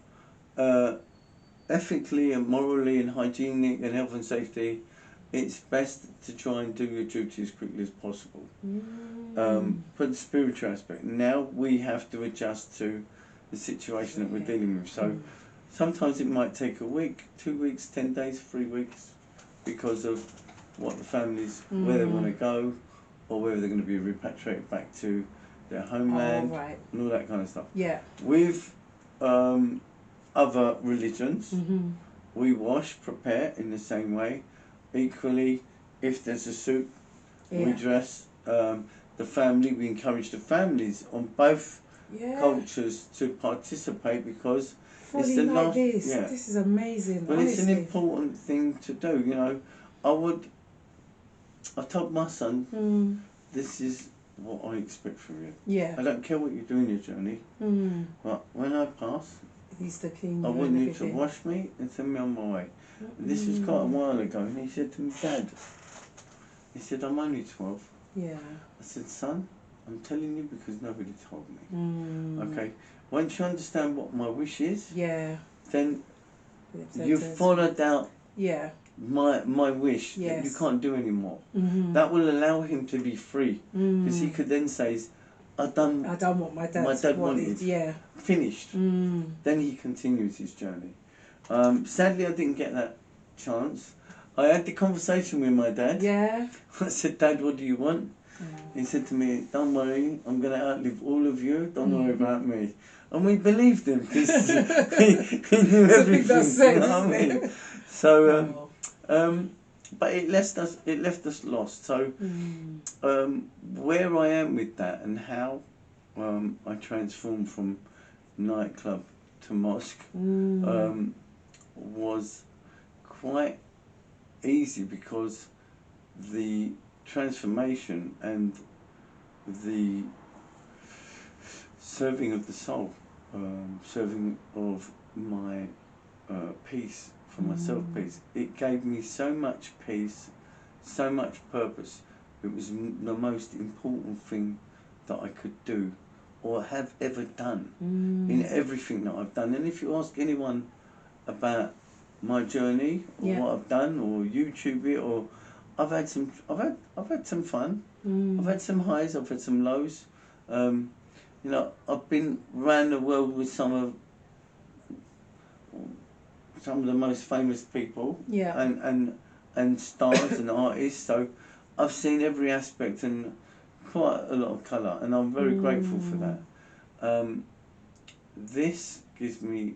ethically and morally and hygienic and health and safety, it's best to try and do your duty as quickly as possible. For the spiritual aspect, now we have to adjust to the situation that we're dealing with. So sometimes it might take a week, 2 weeks, 10 days, 3 weeks, because of what the families, where they want to go, or whether they're going to be repatriated back to their homeland, and all that kind of stuff. Yeah. With other religions, we wash, prepare in the same way. Equally, if there's a soup, we dress the family. We encourage the families on both cultures to participate, because it's the last. This is amazing. But honestly, it's an important thing to do. You know, I told my son, this is what I expect from you. Yeah. I don't care what you do in your journey, but when I pass, I want you to wash me and send me on my way. This was quite a while ago, and he said to me, Dad, he said, I'm only 12. Yeah. I said, son, I'm telling you because nobody told me. Okay, once you understand what my wish is, then you've followed out my wish that you can't do anymore. That will allow him to be free, because he could then say, I done what my dad wanted. Finished. Then he continues his journey. Sadly, I didn't get that chance. I had the conversation with my dad. I said, Dad, what do you want? He said to me, don't worry, I'm going to outlive all of you. Don't worry about me. And we believed him, because he knew everything. You know what I mean? So, but it left us lost. So, where I am with that, and how I transformed from nightclub to mosque, was quite easy, because the transformation and the serving of the soul, serving of my peace, for myself peace, it gave me so much peace, so much purpose. It was the most important thing that I could do or have ever done in everything that I've done. And if you ask anyone about my journey or what I've done, or YouTube it, or I've had some fun. I've had some highs, I've had some lows. You know, I've been around the world with some of the most famous people, and stars and artists. So I've seen every aspect and quite a lot of colour, and I'm very grateful for that. This gives me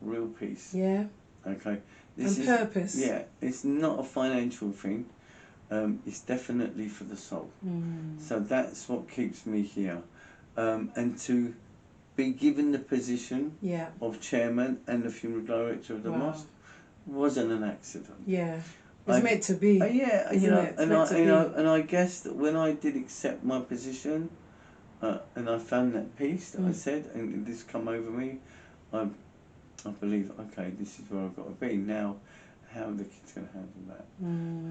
real peace. Okay. This is purpose. It's not a financial thing. It's definitely for the soul. So that's what keeps me here. And to be given the position of chairman and the funeral director of the mosque wasn't an accident. It was meant to be. And I guess that when I did accept my position, and I found that peace that I said, and this come over me, I believe, okay, this is where I've got to be. Now, how are the kids going to handle that?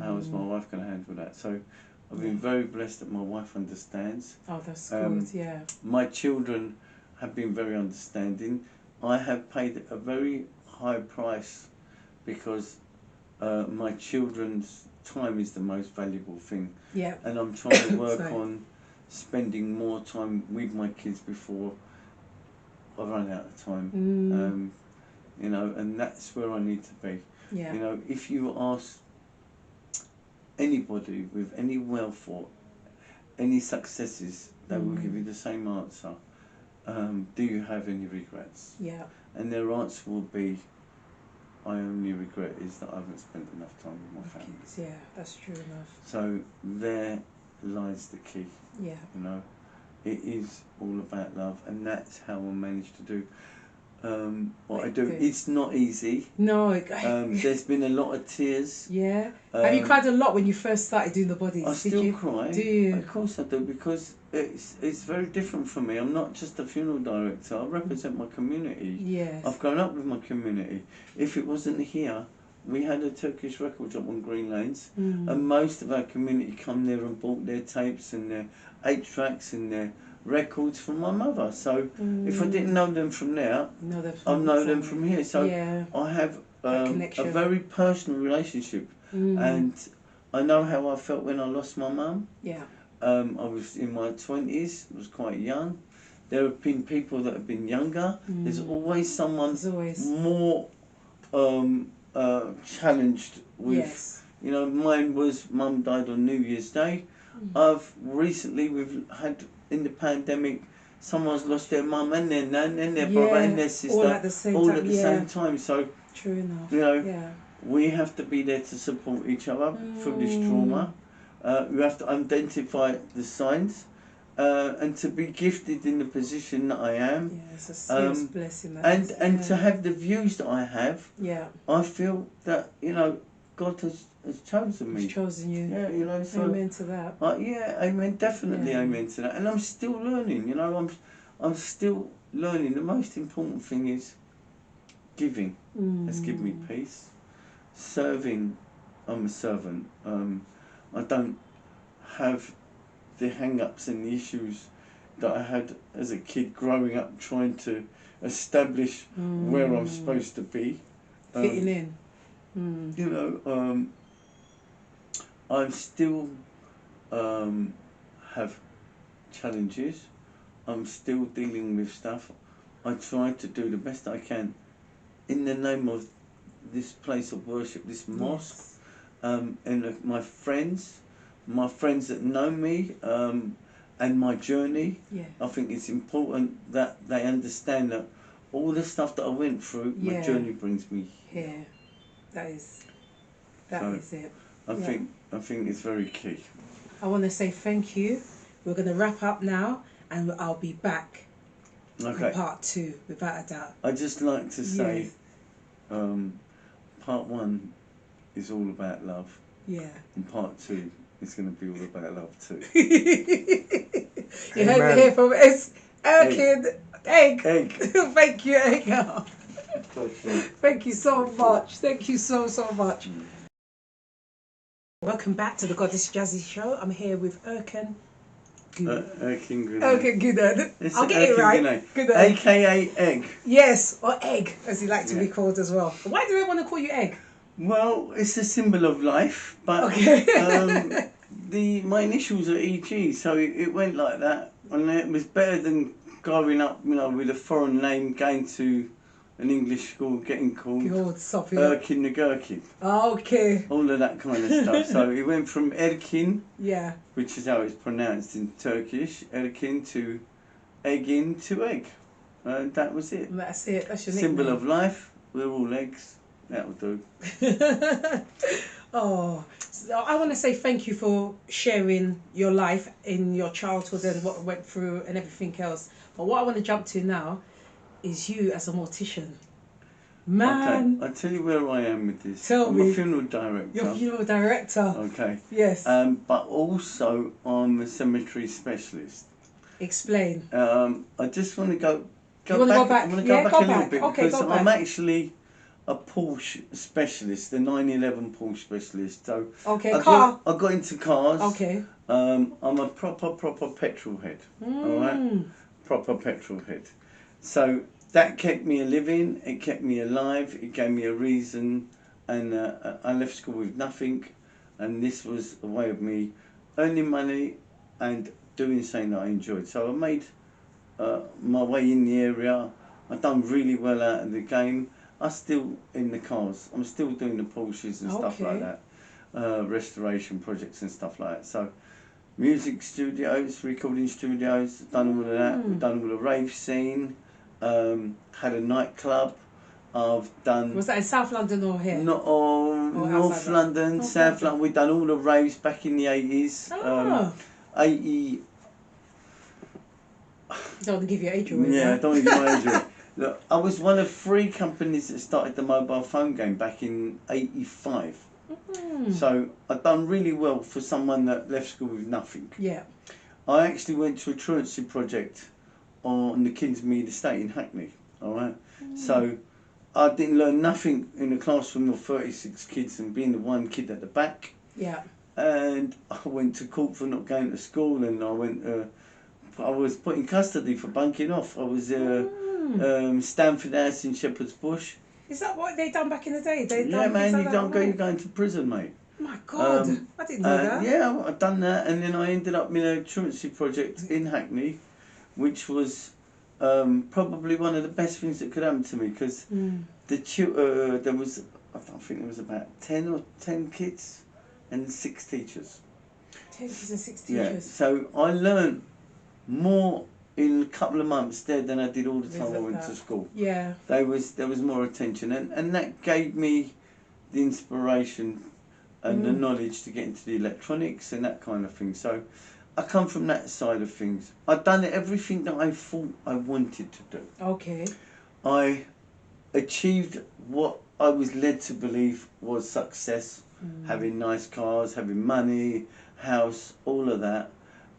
How is my wife going to handle that? So I've been very blessed that my wife understands. Oh, that's good, My children have been very understanding. I have paid a very high price, because my children's time is the most valuable thing. And I'm trying to work on spending more time with my kids before I run out of time. you know, and that's where I need to be. Yeah. You know, if you ask anybody with any wealth or any successes, they will give you the same answer. Do you have any regrets? Yeah. And their answer will be, I only regret is that I haven't spent enough time with my family. Yeah, that's true enough. So there lies the key. Yeah. You know, it is all about love, and that's how I managed to do what I do. It's not easy. No. There's been a lot of tears. Yeah. Have you cried a lot when you first started doing the bodies? I still cry. Do you? Of course I do, because it's very different for me. I'm not just a funeral director. I represent my community. Yes. I've grown up with my community. If it wasn't here, we had a Turkish record shop on Green Lanes, and most of our community come there and bought their tapes and their 8-tracks and their records from my mother. So if I didn't know them from there, I know them from here. So yeah. I have a very personal relationship, and I know how I felt when I lost my mum. Yeah. I was in my 20s, I was quite young. There have been people that have been younger. There's always someone more challenged with, yes. You know, mine was mum died on New Year's Day. We've had in the pandemic, someone's lost their mum and their nan and their brother and their sister all at the same time. So, true enough. You know, we have to be there to support each other through this trauma. You have to identify the signs, and to be gifted in the position that I am. Yeah, it's a serious blessing. And to have the views that I have. Yeah. I feel that, you know, God has chosen me. He's chosen you. Yeah, you know. So, amen to that. Yeah, amen. Definitely, amen to that. And I'm still learning. You know, I'm still learning. The most important thing is giving. Has given me peace. Serving. I'm a servant. I don't have the hang-ups and the issues that I had as a kid growing up, trying to establish where I'm supposed to be. Fitting in. You know, I still have challenges. I'm still dealing with stuff. I try to do the best I can in the name of this place of worship, this mosque. And my friends that know me, and my journey. Yeah. I think it's important that they understand that all the stuff that I went through, my journey brings me here. Yeah, that is it. I think it's very key. I want to say thank you. We're going to wrap up now, and I'll be back. Okay. For part 2, without a doubt. I'd just like to say, part 1 is all about love. Yeah. And part 2 is going to be all about love too. You heard it here from Erkin Egg. Thank you, Egg. Thank you so much. Thank you so much. Welcome back to the Godess Jazzy Show. I'm here with Erkin Guney. Erkin Guney. Erkin Guney. I'll get it right. Guney. AKA Egg. Yes, or Egg, as he likes to be called as well. Why do they want to call you Egg? Well, it's a symbol of life, but my initials are EG, so it went like that, and it was better than growing up, you know, with a foreign name, going to an English school, getting called Erkin the Gherkin. Okay. All of that kind of stuff. So it went from Erkin, yeah, which is how it's pronounced in Turkish, Erkin, to Eggin to Egg. That was it. That's it. That's your symbol of life. We're all eggs. That'll do. Oh, so I want to say thank you for sharing your life in your childhood and what went through and everything else. But what I want to jump to now is you as a mortician. Man. Okay, I'll tell you where I am with this. I'm a funeral director. You're a funeral director. Okay. Yes. But also I'm a cemetery specialist. Explain. I just want to go back. I want to go back a little bit because I'm actually a Porsche specialist, a 911 Porsche specialist. So I got into cars. Okay. I'm a proper petrol head. All right. Proper petrol head. So that kept me a living. It kept me alive. It gave me a reason, and I left school with nothing, and this was a way of me earning money and doing something that I enjoyed. So I made my way in the area. I done really well out of the game. I'm still in the cars. I'm still doing the Porsches and stuff like Okay. that, restoration projects and stuff like that. So, music studios, recording studios, done all of that. We've done all the rave scene. Had a nightclub. I've done. Was that in South London or here? Not Or North outside London, North South London. London. We've done all the raves back in the 80s. Oh. 80. Don't want to give your age away. Yeah, I Now. don't want to give my age away. Look, I was one of 3 companies that started the mobile phone game back in 85. So I've done really well for someone that left school with nothing. Yeah. I actually went to a truancy project on the Kingsmead estate in Hackney. Alright? So I didn't learn nothing in a classroom of 36 kids and being the one kid at the back. Yeah. And I went to court for not going to school, and I was put in custody for bunking off. I was Stanford House in Shepherd's Bush. Is that what they done back in the day? They Yeah, done man, things you like don't that? go, you're going to prison, mate. My God, I didn't know that. Yeah, I've done that, and then I ended up in a truancy project in Hackney, which was probably one of the best things that could happen to me, because there was, I don't think there was about 10 kids and 6 teachers. 10 kids and 6 Yeah, teachers. so I learned more in a couple of months there than I did all the time I went to school. Yeah. There was more attention, and that gave me the inspiration and the knowledge to get into the electronics and that kind of thing. So I come from that side of things. I've done everything that I thought I wanted to do. Okay. I achieved what I was led to believe was success, having nice cars, having money, house, all of that.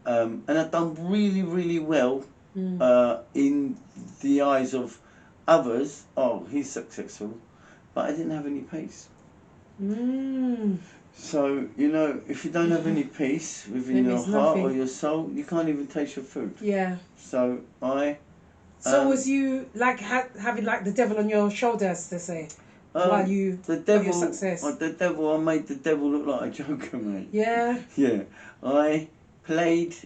And I've done really, really well in the eyes of others. Oh, he's successful, but I didn't have any peace. So, if you don't have any peace within your heart or your soul, you can't even taste your food. Yeah. So So was you like having like the devil on your shoulders, to say, while you got your success? I made the devil look like a joker, mate. Yeah. Yeah. I played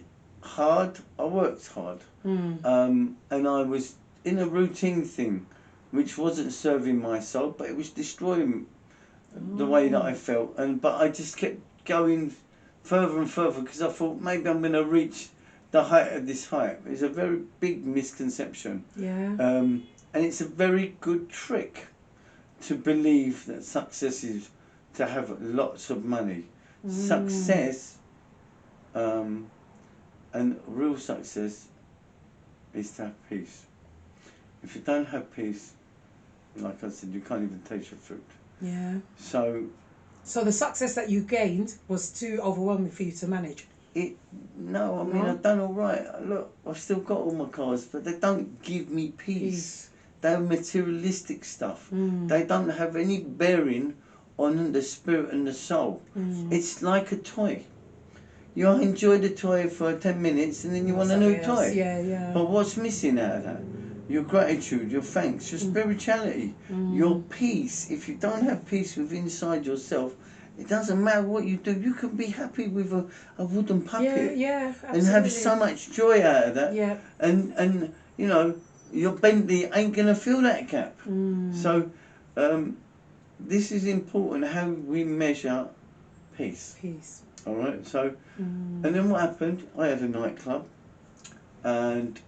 hard. I worked hard. And I was in a routine thing, which wasn't serving my soul, but it was destroying the way that I felt. But I just kept going further and further, because I thought maybe I'm going to reach the height of this height. It's a very big misconception. Yeah. And it's a very good trick to believe that success is to have lots of money. Success, and real success, is to have peace. If you don't have peace, like I said, you can't even taste your food. Yeah. So the success that you gained was too overwhelming for you to manage? I've done all right. Look, I've still got all my cars, but they don't give me peace. They're materialistic stuff. They don't have any bearing on the spirit and the soul. It's like a toy. You enjoy the toy for 10 minutes and then you want a new toy. Yeah, yeah. But what's missing out of that? Your gratitude, your thanks, your spirituality, your peace. If you don't have peace within inside yourself, it doesn't matter what you do. You can be happy with a wooden puppet. Yeah, absolutely. And have so much joy out of that. Yeah. And your Bentley ain't going to fill that gap. So this is important, how we measure peace. Peace. All right. So, and then what happened? I had a nightclub, and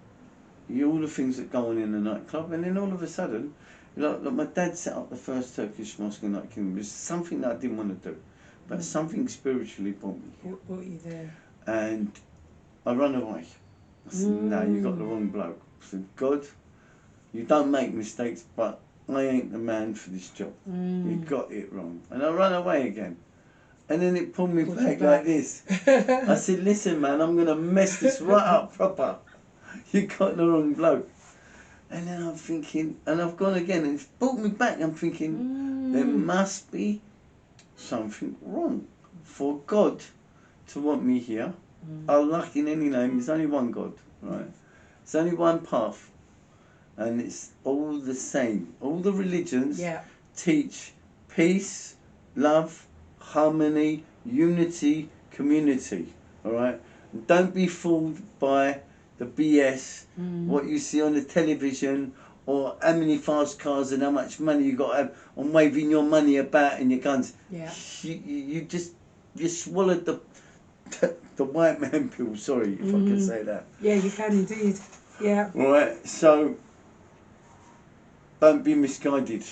all the things that go on in a nightclub, and then all of a sudden, like my dad set up the first Turkish mosque in United Kingdom. It was something that I didn't want to do, but something spiritually brought me here. What brought you there? And I ran away. I said, no, you got the wrong bloke. I said, God, you don't make mistakes, but I ain't the man for this job. You got it wrong. And I ran away again. And then it pulled me back like this. I said, listen, man, I'm going to mess this right up proper. You got the wrong bloke. And then I'm thinking, and I've gone again, and it's brought me back. I'm thinking, there must be something wrong for God to want me here. Allah in any name, there's only one God, right? There's only one path. And it's all the same. All the religions teach peace, love, harmony, unity, community. All right? Don't be fooled by the BS, what you see on the television or how many fast cars and how much money you got to have, and waving your money about and your guns. Yeah. You swallowed the white man pill. Sorry if I can say that. Yeah, you can indeed. Yeah. Right. So don't be misguided.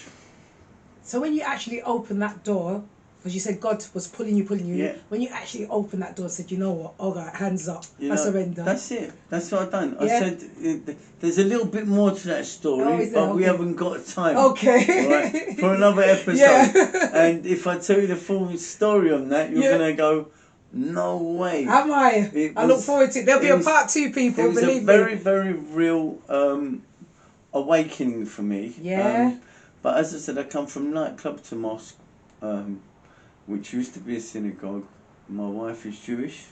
So when you actually open that door, because you said God was pulling you, Yeah. when you actually opened that door, said, you know what, all right, hands up, You I know, surrender. That's it. That's what I've done. Yeah. I said there's a little bit more to that story, Oh, is there? but we Okay. haven't got time. Okay. Right, for another episode. Yeah. And if I tell you the full story on that, you're Yeah. gonna go, no way. Am I? I look forward to it. There'll be a part 2, people. It was Believe a very, me. very real awakening for me. Yeah. But as I said, I come from nightclub to mosque, which used to be a synagogue. My wife is Jewish.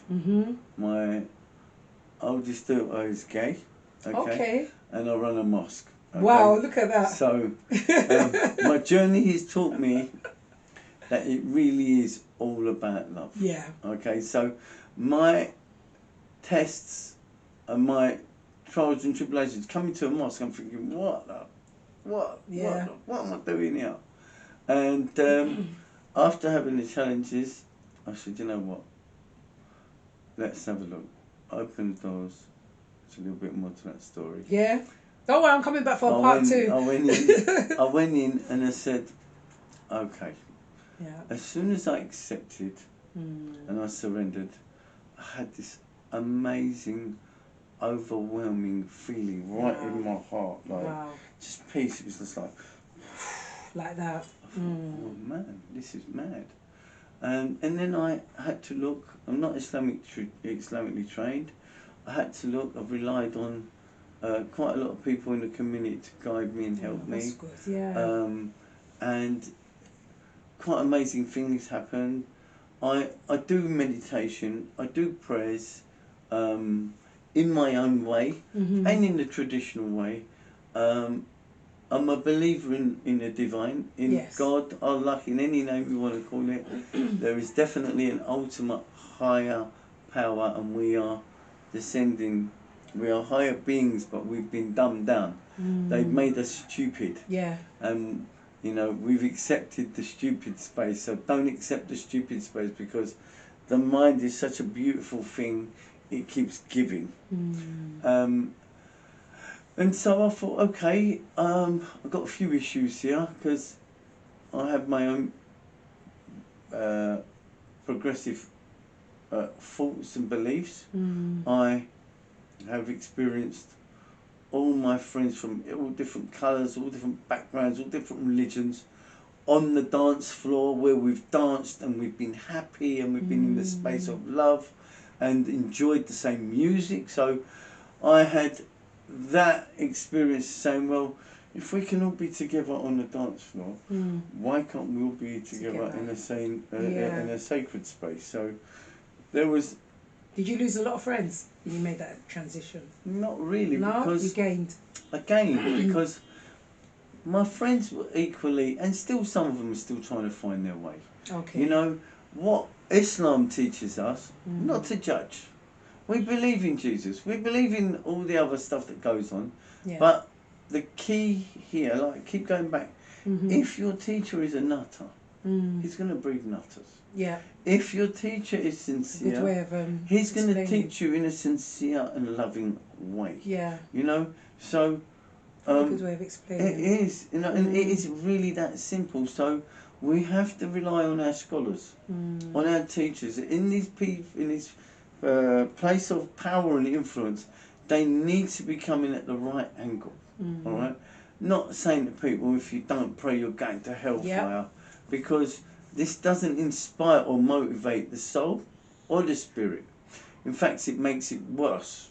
My oldest daughter is gay. Okay. And I run a mosque. Okay? Wow, look at that. So my journey has taught me that it really is all about love. Yeah. Okay, so my tests and my trials and tribulations coming to a mosque, I'm thinking, what am I doing here? And after having the challenges, I said, you know what? Let's have a look. Open the doors. It's a little bit more to that story. Yeah. Don't worry, I'm coming back for part 2. I went in and I said, okay. Yeah. As soon as I accepted and I surrendered, I had this amazing, overwhelming feeling right in my heart, like just peace. It was just like that. I thought, oh man, this is mad. And then I had to look. I'm not Islamically trained. I had to look. I've relied on quite a lot of people in the community to guide me and help me. That's good. Yeah. And quite amazing things happen. I do meditation. I do prayers in my own way and in the traditional way. I'm a believer in the divine, in God, Allah, in any name you want to call it. There is definitely an ultimate higher power, and we are descending. We are higher beings, but we've been dumbed down. They've made us stupid. Yeah. You know, we've accepted the stupid space, so don't accept the stupid space, because the mind is such a beautiful thing, it keeps giving. And so I thought, okay, I've got a few issues here, because I have my own progressive thoughts and beliefs. I have experienced all my friends from all different colours, all different backgrounds, all different religions on the dance floor, where we've danced and we've been happy and we've been in the space of love and enjoyed the same music. So I had that experience saying, well, if we can all be together on the dance floor, why can't we all be together in the same in a sacred space? So there was. Did you lose a lot of friends when you made that transition? Not really. No, because you gained. I gained because my friends were equally, and still some of them are still trying to find their way. Okay. You know what Islam teaches us? Not to judge. We believe in Jesus. We believe in all the other stuff that goes on. Yeah. But the key here, like, keep going back. If your teacher is a nutter, he's going to breed nutters. Yeah. If your teacher is sincere, good way of, he's going to teach you in a sincere and loving way. Yeah. You know, so a good way of explaining. It is, you know, and it is really that simple. So we have to rely on our scholars, on our teachers in this place of power and influence. They need to be coming at the right angle. All right, not saying to people, if you don't pray you're going to hellfire, because this doesn't inspire or motivate the soul or the spirit. In fact, it makes it worse.